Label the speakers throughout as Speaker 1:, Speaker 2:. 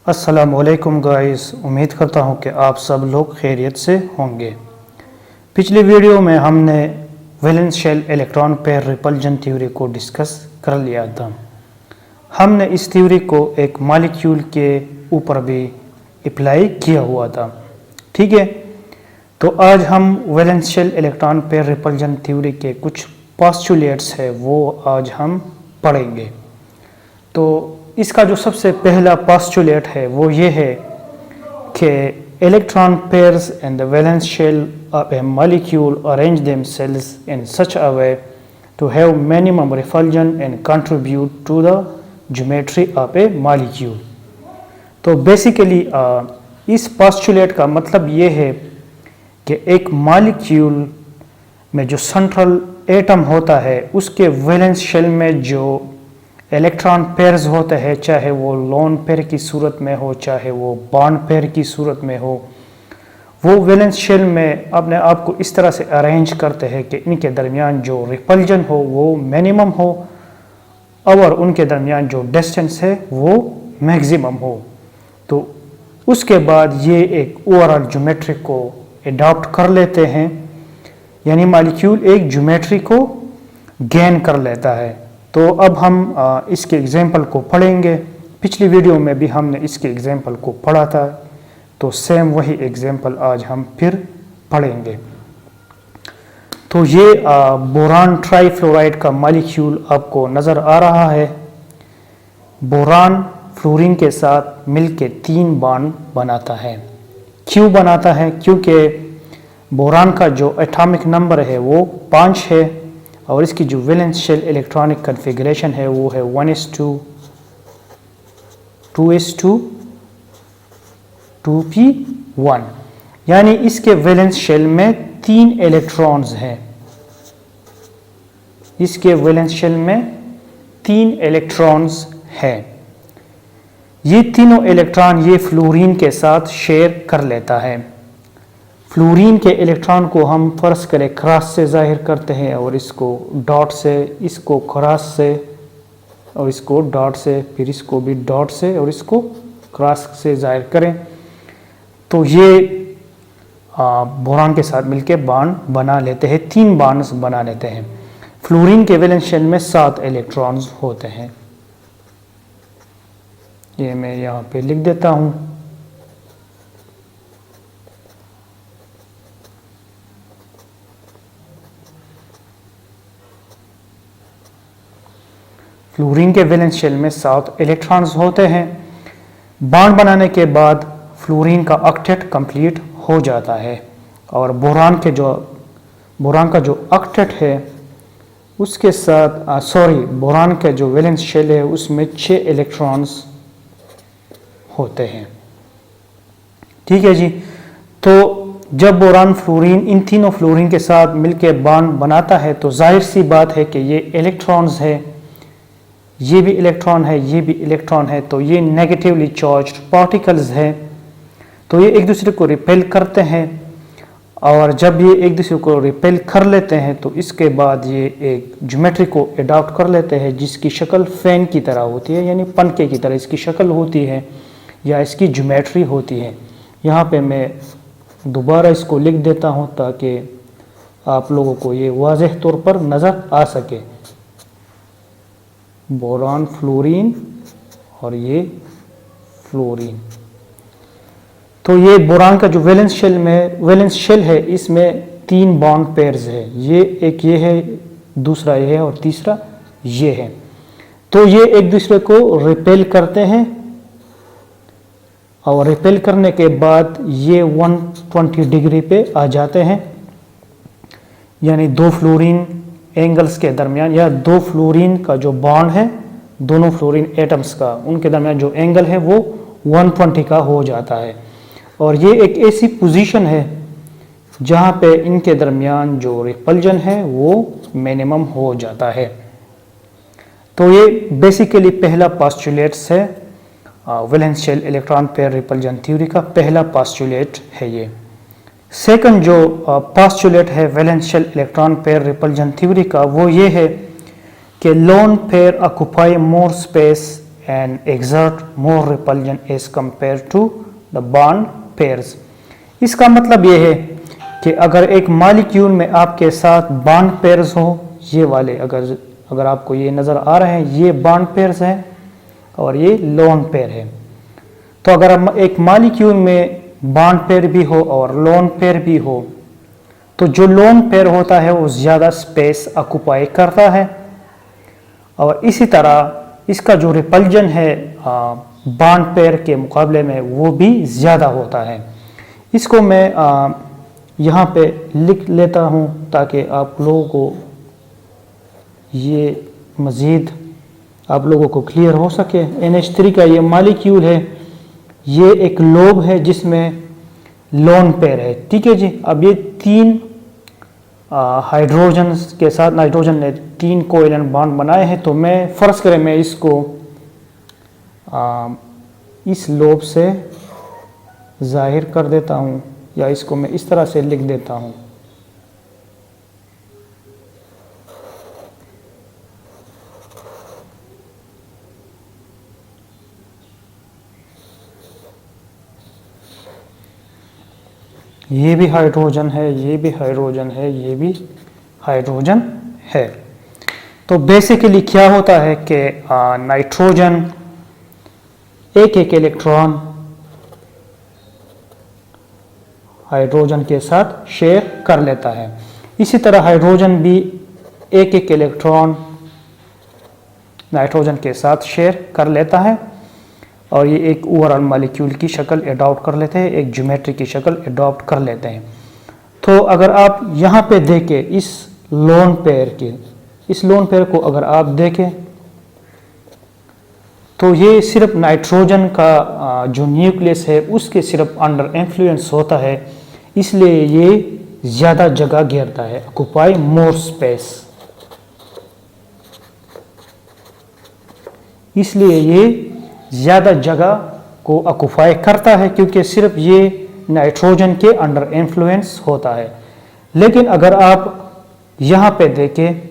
Speaker 1: अस्सलामुअलैकुम गाइस, उम्मीद करता हूँ कि आप सब लोग खैरियत से होंगे। पिछली वीडियो में हमने valence shell electron pair repulsion theory को डिस्कस कर लिया था। हमने इस थ्योरी को एक मॉलिक्यूल के ऊपर भी अप्लाई किया हुआ था। ठीक है, तो आज हम valence shell electron pair repulsion theory के कुछ पोस्टुलेट्स है वो आज हम पढ़ेंगे। तो इसका जो सबसे पहला पोस्टुलेट है वो ये है कि electron pairs in the valence shell of a molecule arrange themselves in such a way to have minimum repulsion and contribute to the geometry of a molecule. तो बेसिकली इस पोस्टुलेट का मतलब ये है कि एक मॉलिक्यूल में जो सेंट्रल एटम होता है उसके वैलेंस शेल में जो इलेक्ट्रॉन पेयर्स होते हैं, चाहे वो लोन पेयर की सूरत में हो चाहे वो बॉन्ड पेयर की सूरत में हो, वो वैलेंस शेल में अपने आप को इस तरह से अरेंज करते हैं कि इनके दरमियान जो रिपल्जन हो वो मिनिमम हो और उनके दरमियान जो डिस्टेंस है वो मैक्सिमम हो। तो उसके बाद ये एक ओवरऑल ज्योमेट्री को अडॉप्ट कर लेते हैं, यानी मॉलिक्यूल एक ज्योमेट्री को गेन कर लेता है। तो अब हम इसके एग्जाम्पल को पढ़ेंगे। पिछली वीडियो में भी हमने इसके एग्जाम्पल को पढ़ा था, तो सेम वही एग्जाम्पल आज हम फिर पढ़ेंगे। तो ये बोरान ट्राईफ्लोराइड का मॉलिक्यूल आपको नज़र आ रहा है। बोरान फ्लोरीन के साथ मिलके 3 बॉन्ड बनाता है। क्यों बनाता है? क्योंकि बोरान का जो एटॉमिक नंबर है वो 5 है और इसकी जो वैलेंस शेल इलेक्ट्रॉनिक कॉन्फ़िगरेशन है वो है 1s2 2s2 2p1, यानी इसके वैलेंस शेल में 3 इलेक्ट्रॉन्स हैं। इसके वैलेंस शेल में 3 इलेक्ट्रॉन्स हैं। ये तीनों इलेक्ट्रॉन ये फ्लोरीन के साथ शेयर कर लेता है। फ्लोरीन के इलेक्ट्रॉन को हम फर्ज करें क्रॉस से जाहिर करते हैं और इसको डॉट से, इसको क्रॉस से और इसको डॉट से, फिर इसको भी डॉट से और इसको क्रॉस से जाहिर करें तो ये बोरान के साथ मिलके बॉन्ड बना लेते हैं। 3 बॉन्ड्स बना लेते हैं। फ्लोरीन के वैलेंस शेल में 7 इलेक्ट्रॉन्स होते हैं। ये मैं यहाँ पे लिख देता हूँ। फ्लोरीन के वैलेंस शेल में 7 इलेक्ट्रॉन्स होते हैं। बॉन्ड बनाने के बाद फ्लोरीन का ऑक्टेट कंप्लीट हो जाता है और बोरान का जो ऑक्टेट है उसके साथ बोरान का जो वैलेंस शेल है उसमें 6 इलेक्ट्रॉन्स होते हैं। ठीक है जी। तो जब बोरान फ्लोरीन इन तीनों फ्लोरीन के साथ मिलकर बॉन्ड बनाता है तो जाहिर सी बात है कि ये इलेक्ट्रॉन्स है, ये भी इलेक्ट्रॉन है, ये भी इलेक्ट्रॉन है, तो ये नेगेटिवली चार्ज्ड पार्टिकल्स हैं। तो ये एक दूसरे को रिपेल करते हैं और जब ये एक दूसरे को रिपेल कर लेते हैं तो इसके बाद ये एक ज्योमेट्री को अडॉप्ट कर लेते हैं जिसकी शक्ल फैन की तरह होती है, यानी पंखे की तरह इसकी शक्ल होती है या इसकी ज्योमेट्री होती है। यहाँ पे मैं दोबारा इसको लिख देता हूँ ताकि आप लोगों को ये वाज़ेह तौर पर नज़र आ सके। बोरान फ्लोरीन और ये फ्लोरीन। तो ये बोरान का जो वैलेंस शेल है इसमें 3 बॉन्ड पेयर्स है। ये है, दूसरा ये है और तीसरा ये है। तो ये एक दूसरे को रिपेल करते हैं और रिपेल करने के बाद ये 120 डिग्री पे आ जाते हैं, यानी 2 फ्लोरीन एंगल्स के दरमियान या 2 फ्लोरीन का जो बॉन्ड है, दोनों फ्लोरीन एटम्स का, उनके दरमियान जो एंगल है वो 120 का हो जाता है। और ये एक ऐसी पोजीशन है जहाँ पे इनके दरमियान जो रिपल्जन है वो मिनिमम हो जाता है। तो ये बेसिकली पहला पोस्टुलेट्स है valence shell electron pair repulsion theory का पहला पोस्टुलेट है ये। सेकंड जो पोस्टुलेट है valence shell electron pair repulsion theory का वो ये है कि lone pair occupy more space and exert more repulsion as compared to the bond pairs। इसका मतलब ये है कि अगर एक मॉलिक्यूल में आपके साथ बॉन्ड पेयर्स हो, ये वाले अगर आपको ये नज़र आ रहे हैं, ये बॉन्ड पेयर्स हैं और ये लोन पेयर है। तो अगर एक मॉलिक्यूल में बॉन्ड पेयर भी हो और लोन पेयर भी हो, तो जो लोन पेयर होता है वो ज़्यादा स्पेस ऑक्युपाई करता है और इसी तरह इसका जो रिपल्जन है बॉन्ड पेयर के मुकाबले में वो भी ज़्यादा होता है। इसको मैं यहाँ पे लिख लेता हूँ ताकि आप लोगों को ये मज़ीद आप लोगों को क्लियर हो सके। NH3 का ये मॉलिक्यूल है, ये एक लोब है जिसमें लोन पेयर है, ठीक है जी। अब ये 3 हाइड्रोजन के साथ नाइट्रोजन ने 3 कोवेलेंट बॉन्ड बनाए हैं। तो मैं फ़र्ज़ करें मैं इसको इस लोब से ज़ाहिर कर देता हूँ या इसको मैं इस तरह से लिख देता हूँ। ये भी हाइड्रोजन है, ये भी हाइड्रोजन है, ये भी हाइड्रोजन है। तो बेसिकली क्या होता है कि नाइट्रोजन एक इलेक्ट्रॉन हाइड्रोजन के साथ शेयर कर लेता है। इसी तरह हाइड्रोजन भी एक इलेक्ट्रॉन नाइट्रोजन के साथ शेयर कर लेता है और ये एक ओवरऑल मॉलिक्यूल की शक्ल एडॉप्ट कर लेते हैं, एक ज्योमेट्री की शक्ल एडॉप्ट कर लेते हैं। तो अगर आप यहाँ पे देखें इस लोन पेयर को अगर आप देखें तो ये सिर्फ नाइट्रोजन का जो न्यूक्लियस है उसके सिर्फ अंडर इन्फ्लुएंस होता है, इसलिए ये ज़्यादा जगह घेरता है, ऑक्युपाई मोर स्पेस, इसलिए ये ज़्यादा जगह को ऑक्युपाई करता है क्योंकि सिर्फ ये नाइट्रोजन के अंडर इन्फ्लुएंस होता है। लेकिन अगर आप यहाँ पे देखें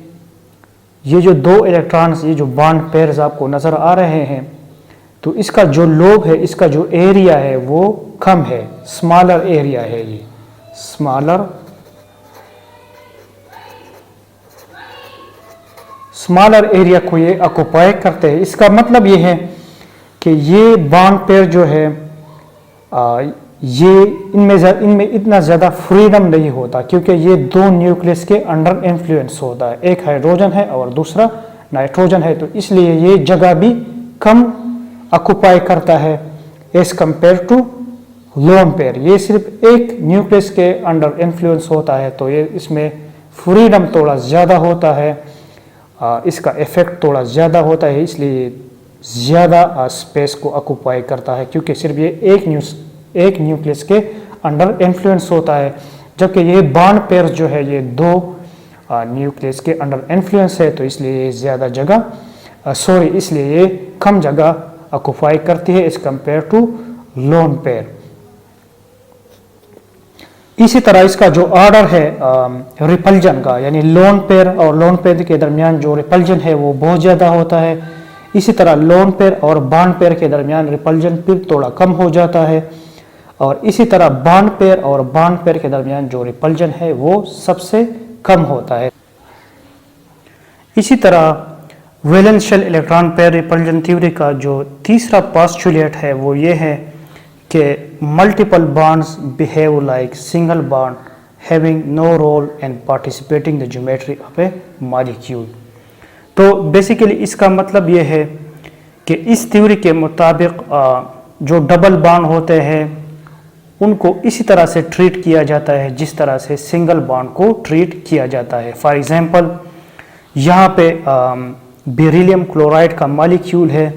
Speaker 1: ये जो 2 इलेक्ट्रॉन्स, ये जो बॉन्ड पेयर्स आपको नज़र आ रहे हैं, तो इसका जो लोब है, इसका जो एरिया है वो कम है, स्मॉलर एरिया है, ये स्मॉलर एरिया को ये ऑक्युपाई करते हैं। इसका मतलब ये है कि ये बॉन्ड पेयर जो है ये इनमें इतना ज़्यादा फ्रीडम नहीं होता क्योंकि ये 2 न्यूक्लियस के अंडर इन्फ्लुएंस होता है, एक हाइड्रोजन है और दूसरा नाइट्रोजन है, तो इसलिए ये जगह भी कम ऑक्युपाई करता है as compare to lone pair. ये सिर्फ एक न्यूक्लियस के अंडर इन्फ्लुएंस होता है तो ये इसमें फ्रीडम थोड़ा ज़्यादा होता है, इसका इफेक्ट थोड़ा ज़्यादा होता है, इसलिए ज़्यादा स्पेस को ऑक्युपाई करता है क्योंकि सिर्फ ये एक न्यूक्लियस के अंडर इन्फ्लुएंस होता है, जबकि ये बॉन्ड पेयर जो है ये 2 न्यूक्लियस के अंडर इन्फ्लुएंस है, तो इसलिए ये ज़्यादा जगह इसलिए ये कम जगह ऑक्युपाई करती है as compare to lone pair. इसी तरह इसका जो ऑर्डर है रिपल्जन का, यानी लोन पेयर और लोन पेयर के दरमियान जो रिपल्जन है वो बहुत ज़्यादा होता है। इसी तरह लोन पेयर और बॉन्ड पेयर के दरमियान रिपल्जन फिर थोड़ा कम हो जाता है और इसी तरह बॉन्ड पेयर और बॉन्ड पेयर के दरमियान जो रिपल्जन है वो सबसे कम होता है। इसी तरह valence shell electron pair repulsion theory का जो तीसरा पोस्टुलेट है वो ये है कि multiple bonds behave like single bond having no role in participating the geometry of a molecule. तो बेसिकली इसका मतलब ये है कि इस थ्योरी के मुताबिक जो डबल बॉन्ड होते हैं उनको इसी तरह से ट्रीट किया जाता है जिस तरह से सिंगल बॉन्ड को ट्रीट किया जाता है। फॉर एग्जांपल यहाँ पे बेरिलियम क्लोराइड का मॉलिक्यूल है,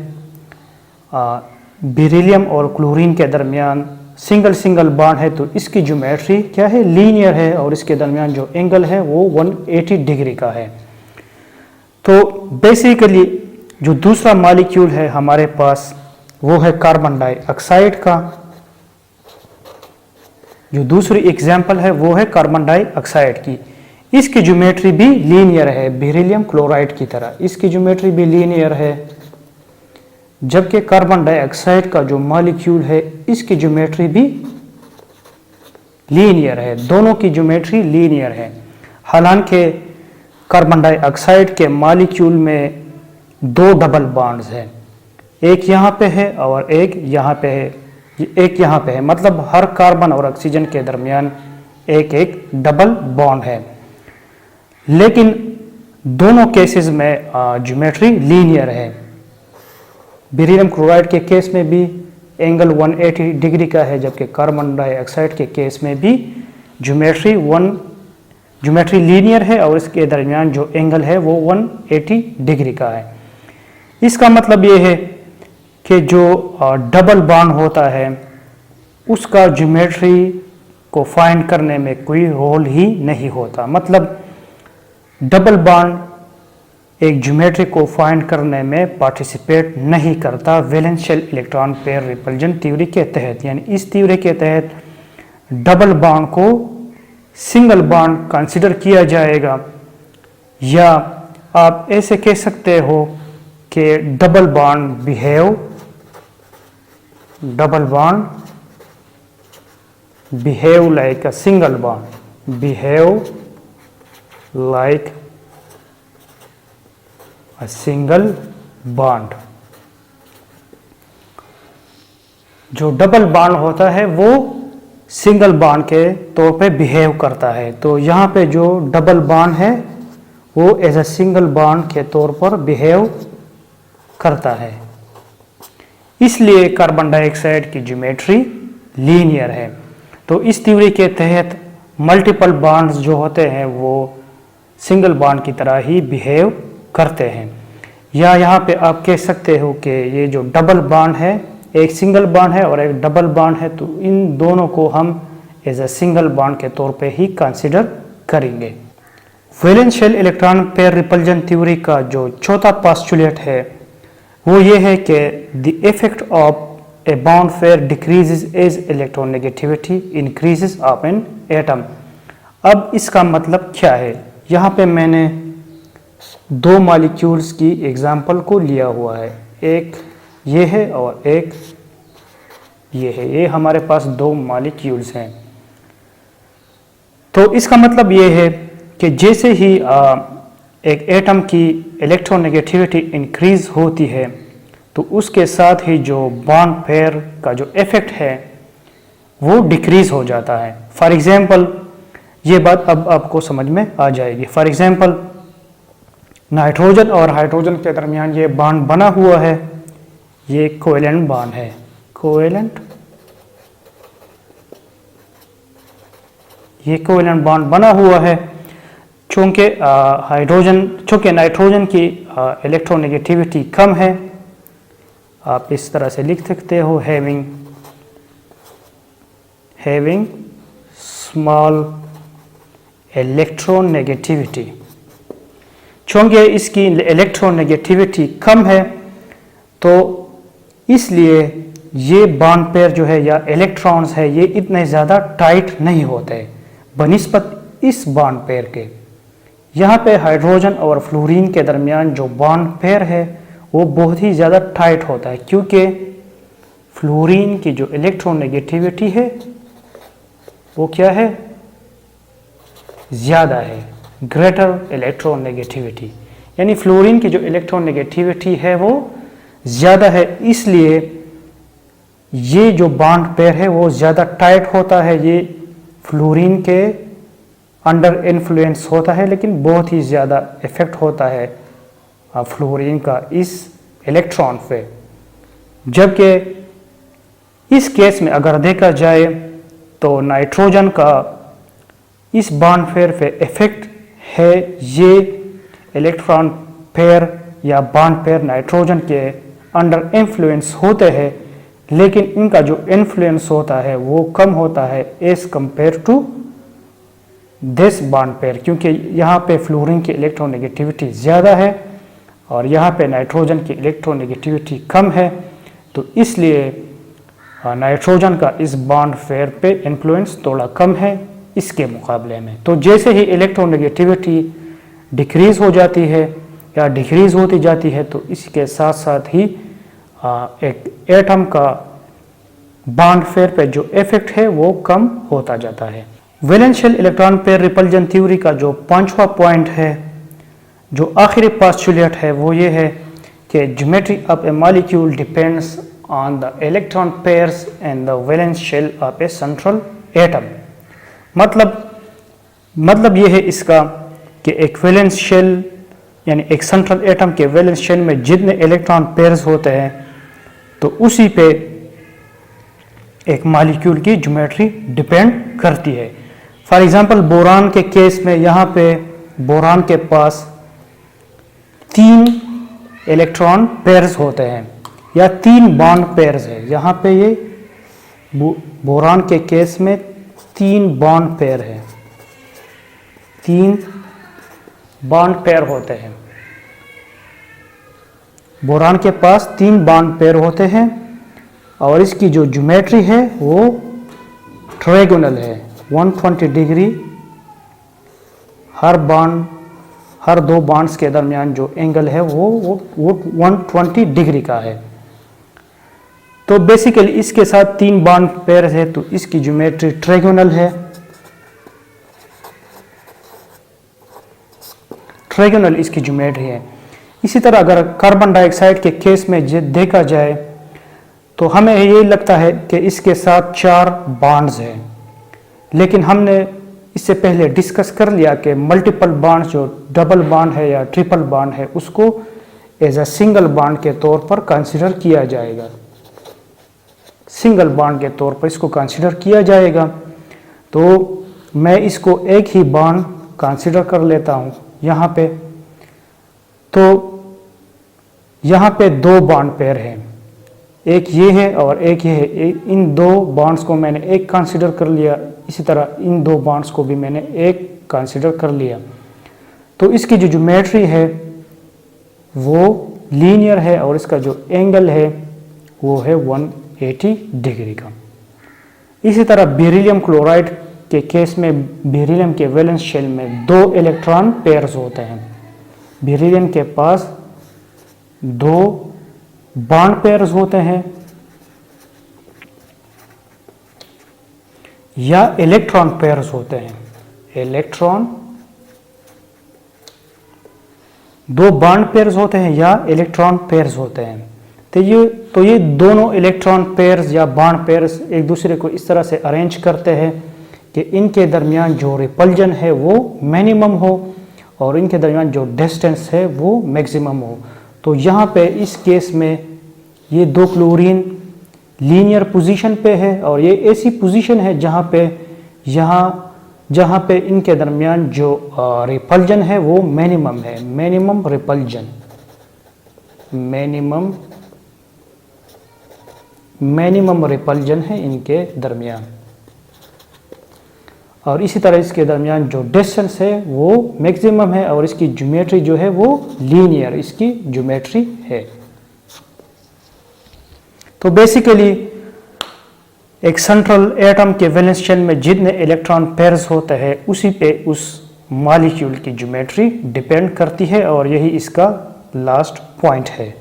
Speaker 1: बेरिलियम और क्लोरीन के दरमियान सिंगल बॉन्ड है, तो इसकी ज्योमेट्री क्या है, लीनियर है और इसके दरमियान जो एंगल है वो 180 डिग्री का है। तो बेसिकली जो दूसरा मॉलिक्यूल है हमारे पास वो है कार्बन डाइऑक्साइड का, जो दूसरी एग्जाम्पल है वो है कार्बन डाइऑक्साइड की। इसकी ज्योमेट्री भी लीनियर है बेरिलियम क्लोराइड की तरह, इसकी ज्योमेट्री भी लीनियर है, जबकि कार्बन डाइऑक्साइड का जो मॉलिक्यूल है इसकी ज्योमेट्री भी लीनियर है, दोनों की ज्योमेट्री लीनियर है। हालांकि कार्बन डाइऑक्साइड के मॉलिक्यूल में दो डबल बॉन्ड्स हैं, एक यहाँ पे है और एक यहाँ पे है, एक यहाँ पे है, मतलब हर कार्बन और ऑक्सीजन के दरमियान एक एक डबल बॉन्ड है। लेकिन दोनों केसेस में ज्योमेट्री लीनियर है। बेरिलियम क्लोराइड के केस में भी एंगल 180 डिग्री का है, जबकि कार्बन डाइऑक्साइड के केस में भी ज्योमेट्री लीनियर है और इसके दरमियान जो एंगल है वो 180 डिग्री का है। इसका मतलब ये है कि जो डबल बॉन्ड होता है उसका ज्योमेट्री को फाइंड करने में कोई रोल ही नहीं होता। मतलब डबल बॉन्ड एक ज्योमेट्री को फाइंड करने में पार्टिसिपेट नहीं करता valence shell electron pair repulsion theory के तहत। यानी इस थ्योरी के तहत डबल बॉन्ड को सिंगल बॉन्ड कंसिडर किया जाएगा, या आप ऐसे कह सकते हो कि double bond behave like a single bond, behave like a single bond. जो डबल बॉन्ड होता है वो सिंगल बॉन्ड के तौर पे बिहेव करता है। तो यहाँ पे जो डबल बॉन्ड है वो एज अ सिंगल बॉन्ड के तौर पर बिहेव करता है, इसलिए कार्बन डाइऑक्साइड की ज्योमेट्री लीनियर है। तो इस थ्योरी के तहत मल्टीपल बॉन्ड्स जो होते हैं वो सिंगल बॉन्ड की तरह ही बिहेव करते हैं। या यहाँ पे आप कह सकते हो कि ये जो डबल बॉन्ड है, एक सिंगल बॉन्ड है और एक डबल बॉन्ड है, तो इन दोनों को हम एज अ सिंगल बॉन्ड के तौर पे ही कंसिडर करेंगे। Valence shell electron pair repulsion theory का जो चौथा पोस्टुलेट है वो ये है कि the effect of a bond pair decreases as electronegativity increases of an atom. अब इसका मतलब क्या है? यहाँ पे मैंने दो मॉलिक्यूल्स की एग्जांपल को लिया हुआ है, एक ये है और एक ये है। ये हमारे पास दो मॉलिक्यूल्स हैं। तो इसका मतलब ये है कि जैसे ही एक एटम की इलेक्ट्रोनेगेटिविटी इंक्रीज होती है तो उसके साथ ही जो बॉन्ड पेयर का जो इफेक्ट है वो डिक्रीज हो जाता है। फॉर एग्जांपल, ये बात अब आपको समझ में आ जाएगी। फॉर एग्जांपल, नाइट्रोजन और हाइड्रोजन के दरमियान ये बॉन्ड बना हुआ है, ये कोवेलेंट बॉन्ड है, ये कोवेलेंट बॉन्ड बना हुआ है। चूँकि नाइट्रोजन की इलेक्ट्रोनेगेटिविटी कम है, आप इस तरह से लिख सकते हो, हैविंग स्मॉल इलेक्ट्रोनेगेटिविटी। चूँकि इसकी इलेक्ट्रोनेगेटिविटी कम है तो इसलिए ये बॉन्ड पेयर जो है या इलेक्ट्रॉन्स है ये इतने ज़्यादा टाइट नहीं होते बनिस्बत इस बॉन्ड पेयर के। यहाँ पे हाइड्रोजन और फ्लोरीन के दरमियान जो बॉन्ड पेयर है वो बहुत ही ज़्यादा टाइट होता है, क्योंकि फ्लोरीन की जो इलेक्ट्रोनेगेटिविटी है वो क्या है? ज़्यादा है, ग्रेटर इलेक्ट्रोनेगेटिविटी। यानी फ्लोरीन की जो इलेक्ट्रोनेगेटिविटी है वो ज़्यादा है, इसलिए ये जो बॉन्ड पेयर है वो ज़्यादा टाइट होता है। ये फ्लोरीन के अंडर इन्फ्लुएंस होता है, लेकिन बहुत ही ज़्यादा इफेक्ट होता है फ्लोरीन का इस इलेक्ट्रॉन पे। जबकि इस केस में अगर देखा जाए तो नाइट्रोजन का इस बॉन्ड पेयर पे इफेक्ट है। ये इलेक्ट्रॉन पेयर या बॉन्ड पेयर नाइट्रोजन के अंडर इन्फ्लुएंस होते हैं, लेकिन इनका जो इन्फ्लुएंस होता है वो कम होता है as compare to this bond pair, क्योंकि यहाँ पे फ्लोरीन की इलेक्ट्रोनेगेटिविटी ज़्यादा है और यहाँ पे नाइट्रोजन की इलेक्ट्रोनेगेटिविटी कम है। तो इसलिए नाइट्रोजन का इस बॉन्ड पेयर पे इन्फ्लुएंस थोड़ा कम है इसके मुकाबले में। तो जैसे ही इलेक्ट्रोनेगेटिविटी डिक्रीज हो जाती है या डिक्रीज होती जाती है तो इसके साथ साथ ही एक एटम का बॉन्ड पेयर पे जो इफेक्ट है वो कम होता जाता है। Valence shell electron pair repulsion theory का जो पांचवा पॉइंट है, जो आखिरी पोस्टुलेट है, वो ये है कि geometry of a molecule depends on the electron pairs and the valence shell of a central atom. मतलब ये है इसका कि एक वैलेंस शेल यानी एक सेंट्रल एटम के वैलेंस शेल में जितने इलेक्ट्रॉन पेयर्स होते हैं तो उसी पे एक मॉलिक्यूल की ज्योमेट्री डिपेंड करती है। फॉर एग्जांपल बोरान के केस में यहाँ पे बोरान के पास 3 इलेक्ट्रॉन पेयर्स होते हैं या 3 बॉन्ड पेयर्स है। यहाँ पे ये बोरान के केस में 3 बॉन्ड पेयर है, 3 बॉन्ड पेयर होते हैं। बोरान के पास 3 बॉन्ड पेयर होते हैं और इसकी जो ज्योमेट्री है वो ट्रायंगुलर है, 120 डिग्री। हर 2 बॉन्ड्स के दरमियान जो एंगल है वो 120 डिग्री का है। तो बेसिकली इसके साथ 3 बॉन्ड पेयर है तो इसकी ज्योमेट्री ट्रायंगुलर है। ट्रायंगुलर इसकी ज्योमेट्री है। इसी तरह अगर कार्बन डाइऑक्साइड के केस में देखा जाए तो हमें ये लगता है कि इसके साथ 4 बॉन्ड्स हैं, लेकिन हमने इससे पहले डिस्कस कर लिया कि मल्टीपल बॉन्ड जो डबल बॉन्ड है या ट्रिपल बॉन्ड है उसको एज अ सिंगल बॉन्ड के तौर पर कंसीडर किया जाएगा। सिंगल बॉन्ड के तौर पर इसको कंसीडर किया जाएगा। तो मैं इसको एक ही बॉन्ड कंसीडर कर लेता हूँ यहाँ पे। तो यहाँ पे 2 बॉन्ड पेयर हैं, एक ये है और एक ये है। इन 2 बॉन्ड्स को मैंने एक कंसीडर कर लिया, इसी तरह इन 2 बॉन्ड्स को भी मैंने एक कंसीडर कर लिया। तो इसकी जो ज्योमेट्री है वो लीनियर है और इसका जो एंगल है वो है 180 डिग्री का। इसी तरह बेरिलियम क्लोराइड के केस में बेरिलियम के वैलेंस शेल में 2 इलेक्ट्रॉन पेयर्स होते हैं। बेरिलियम के पास 2 बॉन्ड पेयर्स होते हैं या इलेक्ट्रॉन पेयर्स होते हैं। इलेक्ट्रॉन 2 बॉन्ड पेयर्स होते हैं या इलेक्ट्रॉन पेयर्स होते हैं। तो ये दोनों इलेक्ट्रॉन पेयर्स या बॉन्ड पेयर्स एक दूसरे को इस तरह से अरेंज करते हैं कि इनके दरमियान जो रिपल्जन है वो मिनिमम हो और इनके दरमियान जो डिस्टेंस है वो मैक्सिमम हो। तो यहाँ पे इस केस में ये 2 क्लोरीन लीनियर पोजीशन पे है और ये ऐसी पोजीशन है जहाँ पे इनके दरमियान जो रिपल्जन है वो मिनिमम है, मिनिमम रिपल्जन है इनके दरमियान। और इसी तरह इसके दरमियान जो डिस्टेंस है वो मैक्सिमम है और इसकी ज्योमेट्री जो है वो लीनियर इसकी ज्योमेट्री है। तो बेसिकली एक सेंट्रल एटम के वैलेंस शेल में जितने इलेक्ट्रॉन पेयर्स होते हैं उसी पे उस मॉलिक्यूल की ज्योमेट्री डिपेंड करती है और यही इसका लास्ट पॉइंट है।